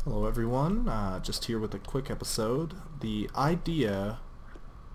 Hello everyone, just here with a quick episode. The idea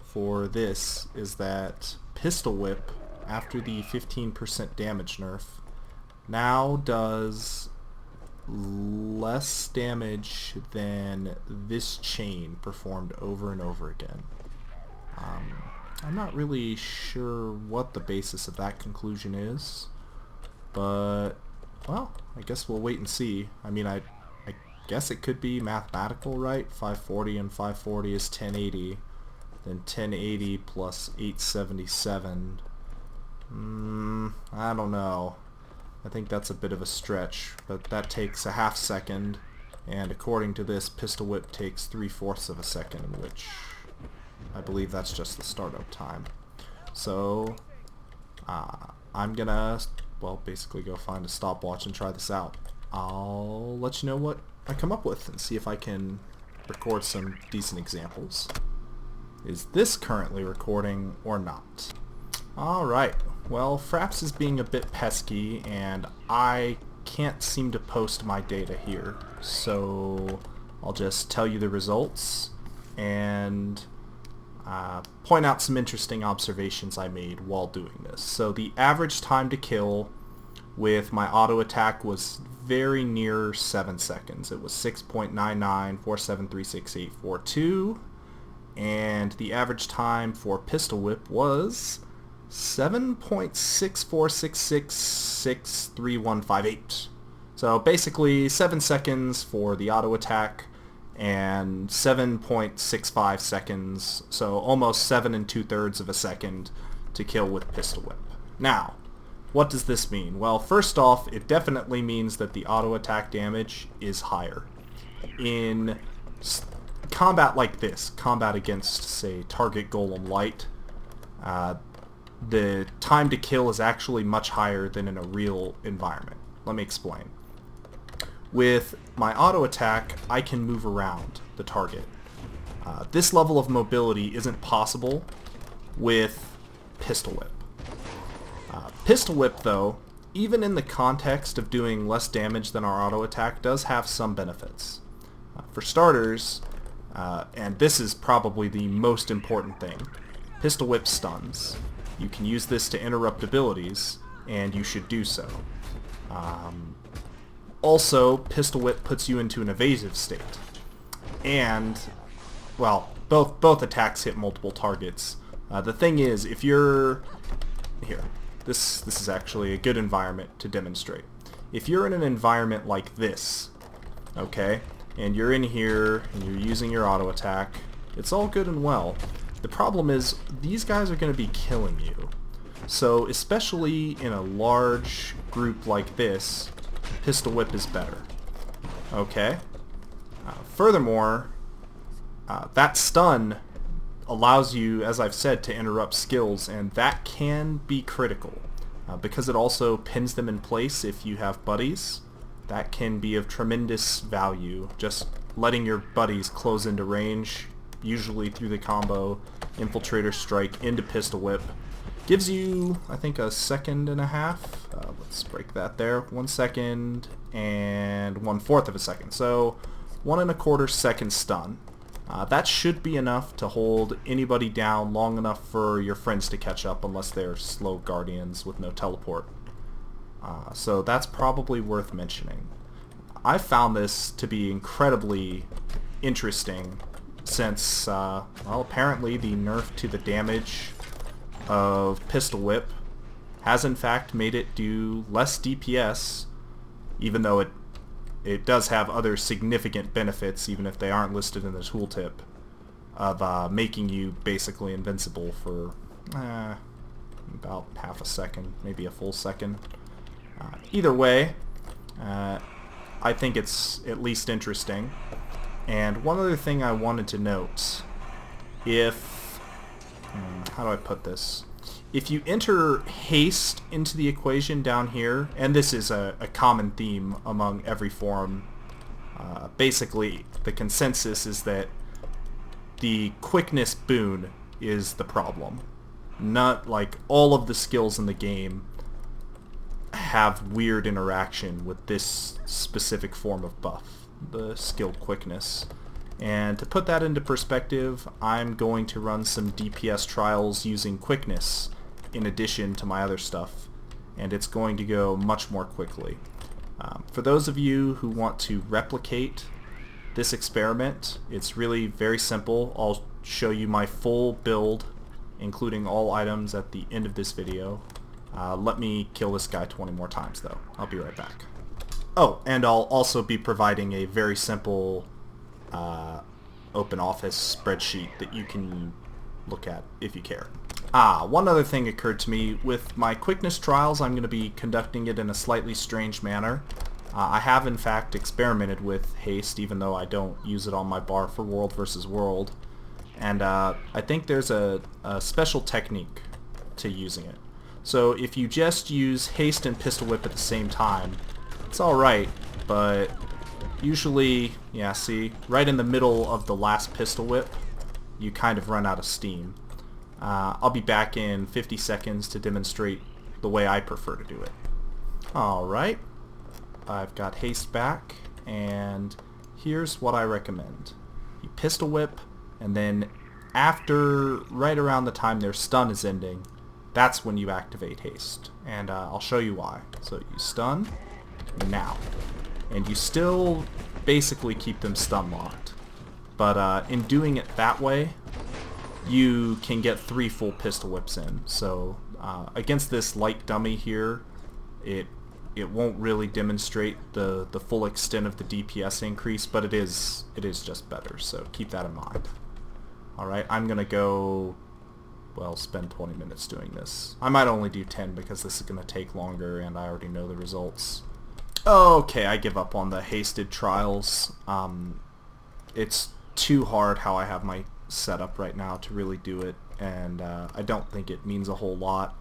for this is that Pistol Whip, after the 15% damage nerf, now does less damage than this chain performed over and over again. I'm not really sure what the basis of that conclusion is, but, well, I guess we'll wait and see. I guess it could be mathematical, right? 540 and 540 is 1080. Then 1080 plus 877. I don't know. I think that's a bit of a stretch, but that takes a half second, and according to this, Pistol Whip takes 3/4 of a second, which I believe that's just the startup time. So I'm gonna, well, basically go find a stopwatch and try this out. I'll let you know what I come up with and see if I can record some decent examples. Is this currently recording or not? Alright, well, Fraps is being a bit pesky and I can't seem to post my data here, so I'll just tell you the results and point out some interesting observations I made while doing this. So the average time to kill with my auto attack was very near 7 seconds. It was 6.9947368842, and the average time for Pistol Whip was 7.6466633158. So basically 7 seconds for the auto attack and 7.65 seconds, so almost 7 2/3 of a second to kill with Pistol Whip. Now, what does this mean? Well, first off, it definitely means that the auto attack damage is higher. In combat like this, combat against, say, target golem light, the time to kill is actually much higher than in a real environment. Let me explain. With my auto attack, I can move around the target. This level of mobility isn't possible with Pistol Whip. Pistol Whip, though, even in the context of doing less damage than our auto attack, does have some benefits. For starters, and this is probably the most important thing, Pistol Whip stuns. You can use this to interrupt abilities, and you should do so. Also, Pistol Whip puts you into an evasive state. And, well, both attacks hit multiple targets. The thing is, if you're... Here. This is actually a good environment to demonstrate. If you're in an environment like this, okay, and you're in here and you're using your auto attack, it's all good and well. The problem is these guys are going to be killing you. So especially in a large group like this, Pistol Whip is better. Okay? Furthermore, that stun allows you, as I've said, to interrupt skills, and that can be critical. Because it also pins them in place if you have buddies, that can be of tremendous value. Just letting your buddies close into range, usually through the combo Infiltrator Strike into Pistol Whip, gives you, I think, a second and a half. Let's break that there. 1 second and 1/4 of a second. So 1 1/4 second stun. That should be enough to hold anybody down long enough for your friends to catch up, unless they're slow guardians with no teleport. So that's probably worth mentioning. I found this to be incredibly interesting since, well, apparently the nerf to the damage of Pistol Whip has in fact made it do less DPS, even though it does have other significant benefits, even if they aren't listed in the tooltip, of making you basically invincible for about half a second, maybe a full second. Either way, I think it's at least interesting. And one other thing I wanted to note, how do I put this? If you enter haste into the equation down here, and this is a common theme among every forum, basically the consensus is that the quickness boon is the problem. Not like all of the skills in the game have weird interaction with this specific form of buff. the skilled quickness. And to put that into perspective, I'm going to run some DPS trials using quickness in addition to my other stuff, and it's going to go much more quickly. For those of you who want to replicate this experiment, it's really very simple. I'll show you my full build, including all items, at the end of this video. Let me kill this guy 20 more times though. I'll be right back. Oh, and I'll also be providing a very simple open office spreadsheet that you can look at if you care. One other thing occurred to me. With my quickness trials, I'm going to be conducting it in a slightly strange manner. I have in fact experimented with haste, even though I don't use it on my bar for world versus world. And I think there's a special technique to using it. So if you just use haste and pistol whip at the same time, it's alright, but usually, yeah, see, right in the middle of the last pistol whip, you kind of run out of steam. I'll be back in 50 seconds to demonstrate the way I prefer to do it. Alright, I've got haste back, and here's what I recommend. You pistol whip, and then after, right around the time their stun is ending, that's when you activate haste. And I'll show you why. So you stun, now. And you still basically keep them stun locked. But in doing it that way, you can get 3 full pistol whips in. So against this light dummy here, it won't really demonstrate the full extent of the DPS increase, but it is just better. So keep that in mind. Alright, I'm gonna go, well, spend 20 minutes doing this. I might only do 10 because this is gonna take longer and I already know the results. Okay, I give up on the hasted trials. It's too hard how I have my setup right now to really do it, and I don't think it means a whole lot.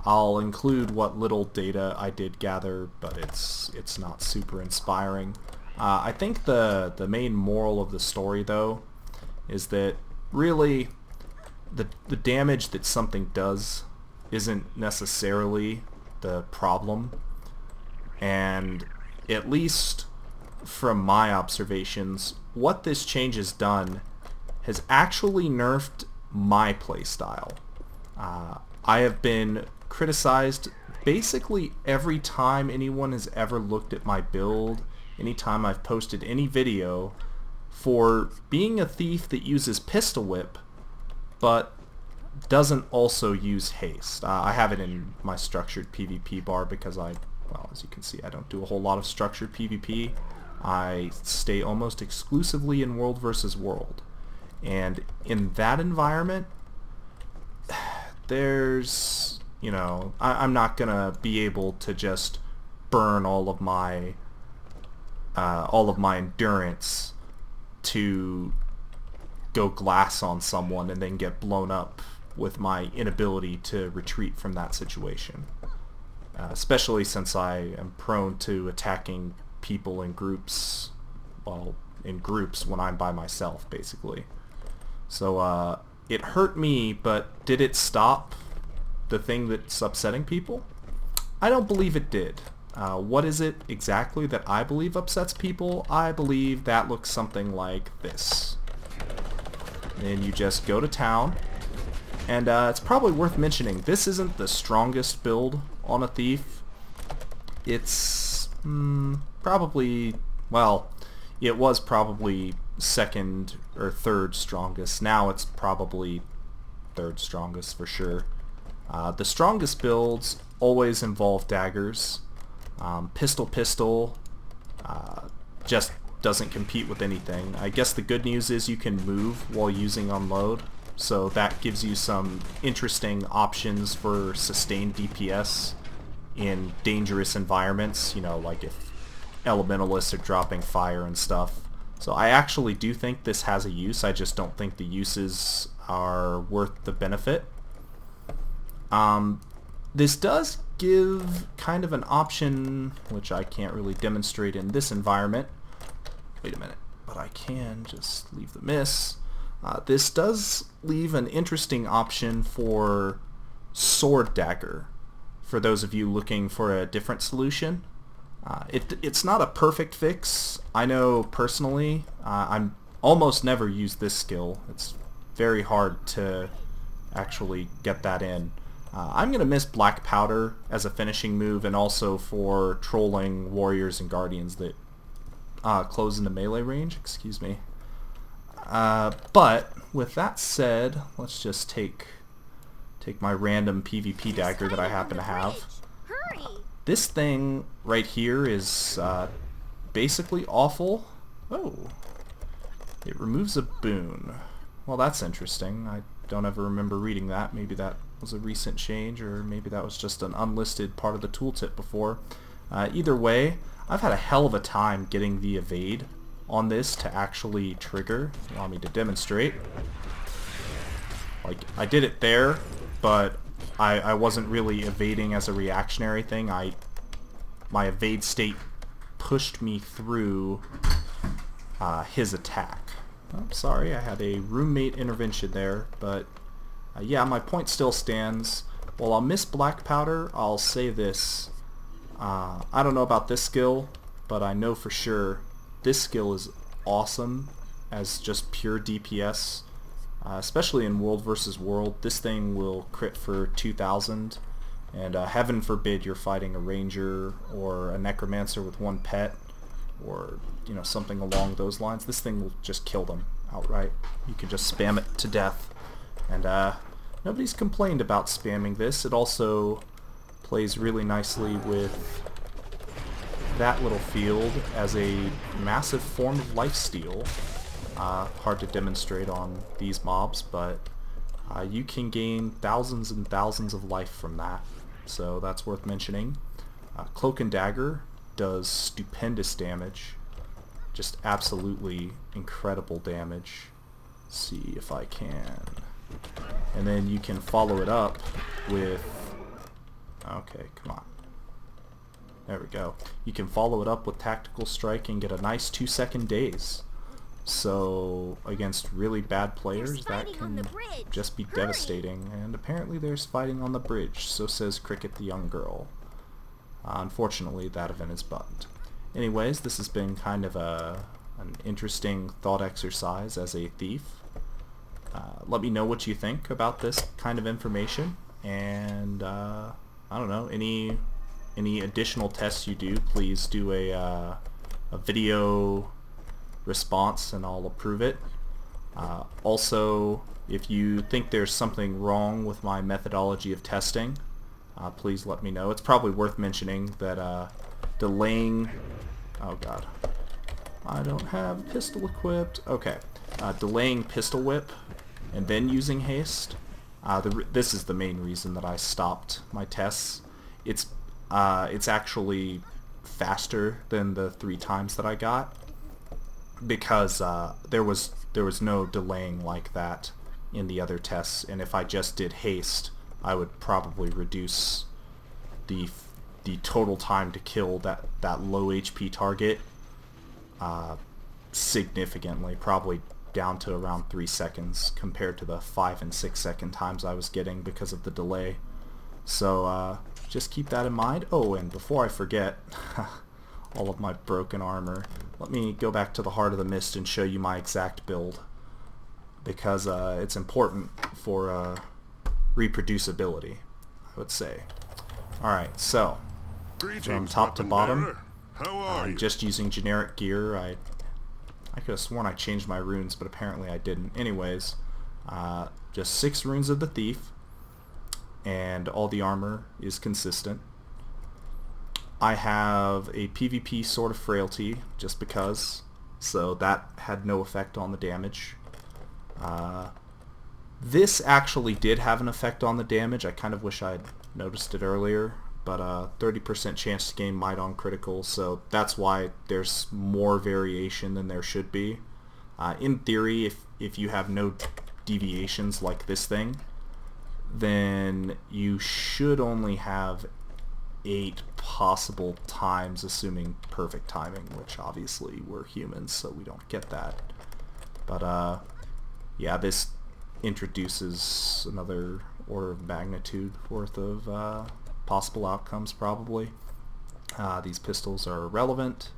I'll include what little data I did gather, but it's not super inspiring. I think the main moral of the story, though, is that really the damage that something does isn't necessarily the problem. And at least from my observations, what this change has done has actually nerfed my playstyle. I have been criticized basically every time anyone has ever looked at my build, anytime I've posted any video, for being a thief that uses pistol whip but doesn't also use haste. I have it in my structured PvP bar because well, as you can see, I don't do a whole lot of structured PvP. I stay almost exclusively in world versus world. And in that environment, there's, you know, I'm not gonna be able to just burn all of my endurance to go glass on someone and then get blown up with my inability to retreat from that situation. Especially since I am prone to attacking people in groups, well, in groups when I'm by myself, basically. So it hurt me, but did it stop the thing that's upsetting people? I don't believe it did. What is it exactly that I believe upsets people? I believe that looks something like this. Then you just go to town, and it's probably worth mentioning, this isn't the strongest build on a thief. It's probably, well, it was probably second or third strongest. Now it's probably third strongest for sure. The strongest builds always involve daggers. Pistol just doesn't compete with anything. I guess the good news is you can move while using unload, so that gives you some interesting options for sustained DPS in dangerous environments, you know, like if elementalists are dropping fire and stuff. So I actually do think this has a use, I just don't think the uses are worth the benefit. This does give kind of an option, which I can't really demonstrate in this environment. Wait a minute, but I can just leave the miss. This does leave an interesting option for sword dagger, for those of you looking for a different solution. It's not a perfect fix. I know personally, I'm almost never use this skill. It's very hard to actually get that in. I'm going to miss Black Powder as a finishing move, and also for trolling warriors and guardians that close into melee range. Excuse me. But with that said, let's just take my random PvP dagger that I happen to have. This thing right here is basically awful. Oh, it removes a boon. Well, that's interesting. I don't ever remember reading that. Maybe that was a recent change, or maybe that was just an unlisted part of the tooltip before. Either way, I've had a hell of a time getting the evade on this to actually trigger. Allow me to demonstrate. Like, I did it there, but I wasn't really evading as a reactionary thing. My evade state pushed me through his attack. Oh, sorry, I had a roommate intervention there, but yeah, my point still stands. While I'll miss Black Powder, I'll say this. I don't know about this skill, but I know for sure this skill is awesome as just pure DPS. Especially in World versus World, this thing will crit for 2,000, and heaven forbid you're fighting a ranger or a necromancer with one pet, or something along those lines. This thing will just kill them outright. You can just spam it to death, and nobody's complained about spamming this. It also plays really nicely with that little field as a massive form of lifesteal. Hard to demonstrate on these mobs, but you can gain thousands and thousands of life from that, so that's worth mentioning. Cloak and Dagger does stupendous damage, just absolutely incredible damage. Let's see if I can. And then you can follow it up with... Okay, come on. There we go. You can follow it up with Tactical Strike and get a nice 2-second daze. So against really bad players, that can just be devastating. And apparently there's fighting on the bridge, so says Cricket the Young Girl. Unfortunately, that event is bugged. Anyways, this has been kind of an interesting thought exercise as a thief. Let me know what you think about this kind of information, and I don't know, any additional tests you do, please do a video response and I'll approve it. Also, if you think there's something wrong with my methodology of testing, please let me know. It's probably worth mentioning that delaying... Oh god. I don't have pistol equipped. Okay. Delaying pistol whip and then using haste. This is the main reason that I stopped my tests. It's actually faster than the 3 times that I got, because there was no delaying like that in the other tests, and if I just did haste, I would probably reduce the total time to kill that low HP target significantly, probably down to around 3 seconds compared to the 5 and 6 second times I was getting because of the delay. So just keep that in mind. Oh, and before I forget, all of my broken armor, let me go back to the Heart of the Mist and show you my exact build, because it's important for reproducibilhave, I would say. Alright, so from top to bottom, I'm just using generic gear. I could have sworn I changed my runes, but apparently I didn't. Anyways, just 6 runes of the Thief, and all the armor is consistent. I have a PvP Sword of Frailty, just because, so that had no effect on the damage. This actually did have an effect on the damage. I kind of wish I'd noticed it earlier, but 30% chance to gain Might on critical, so that's why there's more variation than there should be. In theory, if you have no deviations like this thing, then you should only have 8 possible times, assuming perfect timing, which obviously we're humans, so we don't get that. But yeah, this introduces another order of magnitude worth of possible outcomes, probably. These pistols are irrelevant.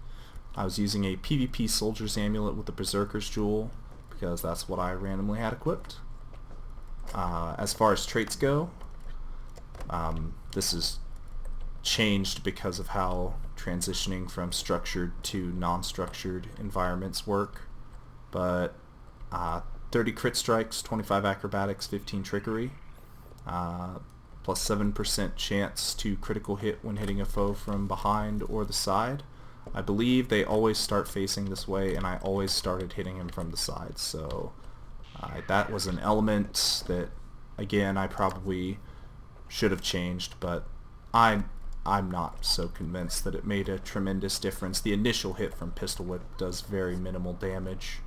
I was using a PvP Soldier's Amulet with the Berserker's Jewel because that's what I randomly had equipped. As far as traits go, this is changed because of how transitioning from structured to non-structured environments work. But 30 crit strikes, 25 acrobatics, 15 trickery, plus 7% chance to critical hit when hitting a foe from behind or the side. I believe they always start facing this way, and I always started hitting him from the side, so that was an element that, again, I probably should have changed, but I'm not so convinced that it made a tremendous difference. The initial hit from Pistol Whip does very minimal damage,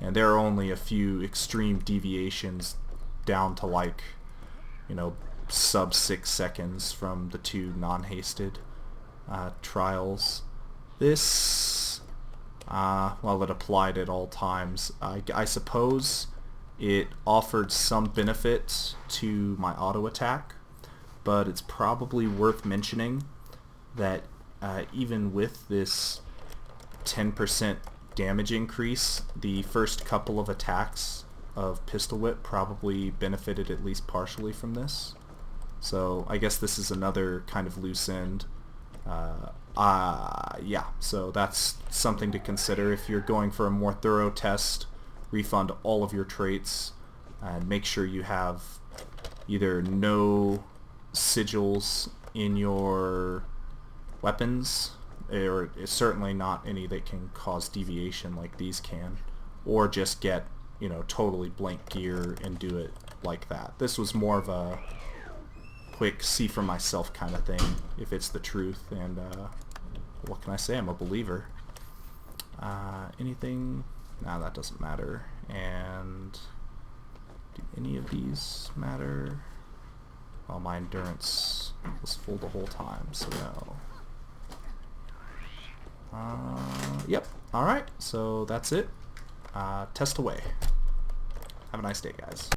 and there are only a few extreme deviations down to, like, you know, sub 6 seconds from the two non-hasted trials. This, well, it applied at all times. I suppose it offered some benefit to my auto attack, but it's probably worth mentioning that even with this 10% damage increase, the first couple of attacks of Pistol Whip probably benefited at least partially from this. So I guess this is another kind of loose end. Yeah, so that's something to consider if you're going for a more thorough test. Refund all of your traits and make sure you have either no sigils in your weapons, or certainly not any that can cause deviation like these can, or just get, you know, totally blank gear and do it like that. This was more of a quick see for myself kind of thing, if it's the truth, and what can I say, I'm a believer. Anything? Nah, that doesn't matter. And do any of these matter? Well, my endurance was full the whole time, so no. Yep, alright, so that's it. Test away. Have a nice day, guys.